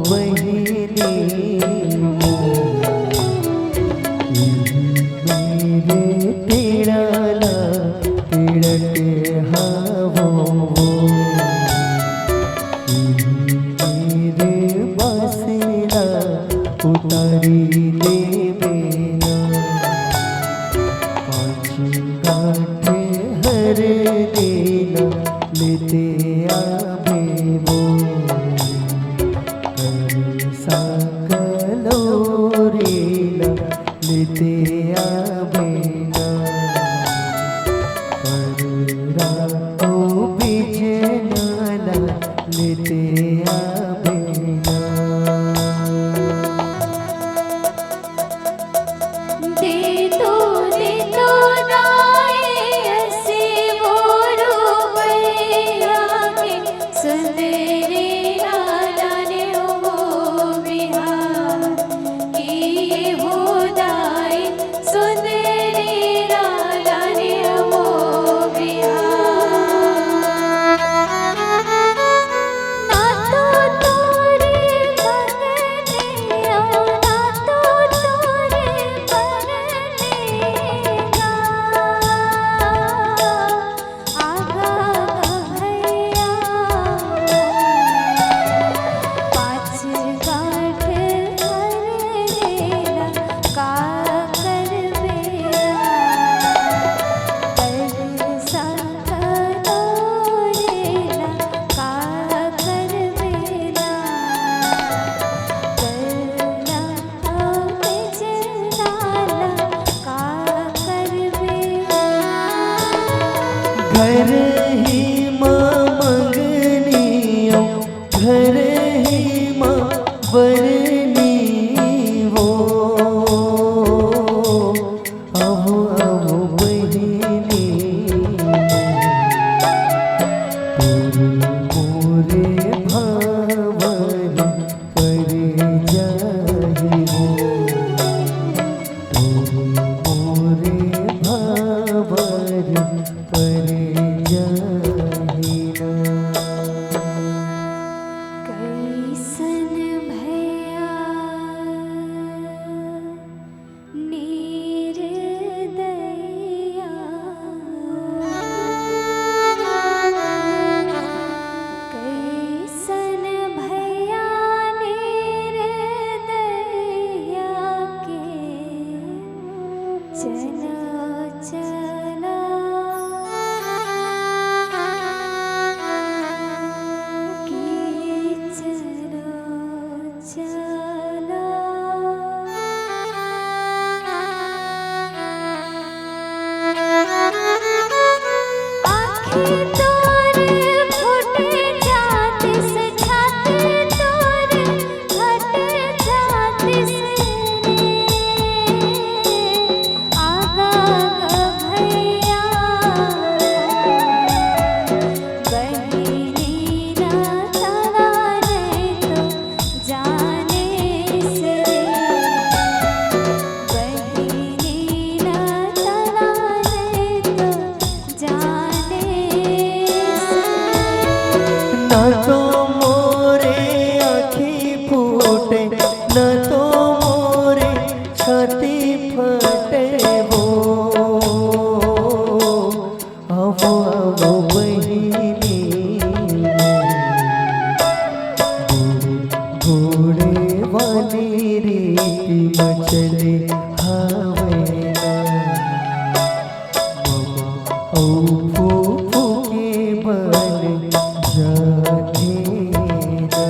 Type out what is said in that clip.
बहिनी मेरे टेढ़ाला टेढ़टे हावो मेरे बासेला उतारी देवेना पाँच गांठे हर देना लेते आवे वो कलोरेला लेते आवेना पर बिजनाला लेते आवेना दे तो दाए ऐसे वो रूपैया के सुंदरी लाला ने वो बिहार किए हो दाए सुंदरी लाला ने वो बिहार ना तो तोरे बगने ना तो तोरे बगनेगा आगा भैया पाँच गांठ हर देना का कर बेरा बरसा कलोरेला का कर बेरा करना बिजनाला का कर बेरा घर ही माँ मंगनियो घर ही माँ बरनी वो आवो आवो बहिनी मोरे भावन पर जाहि वो मोरे भावन पर जाहिना कैसन भैया निर्दया कैसन भैया निर्दया के चलो चलो कि चलो चलो आँखें तोरे फूटे जाते से छाती तोरे फटे जाते से आगा भैया बहिनी ना तवारे तो जाने से बहिनी ना तवारे तो जाने से ना तो मोरे आँखी फूटे ना तो मोरे छाती फटे वो आवो आवो बहिनी घोड़े वाली रीति मचले हावेना मामा ओ फूफू के बन जाते ना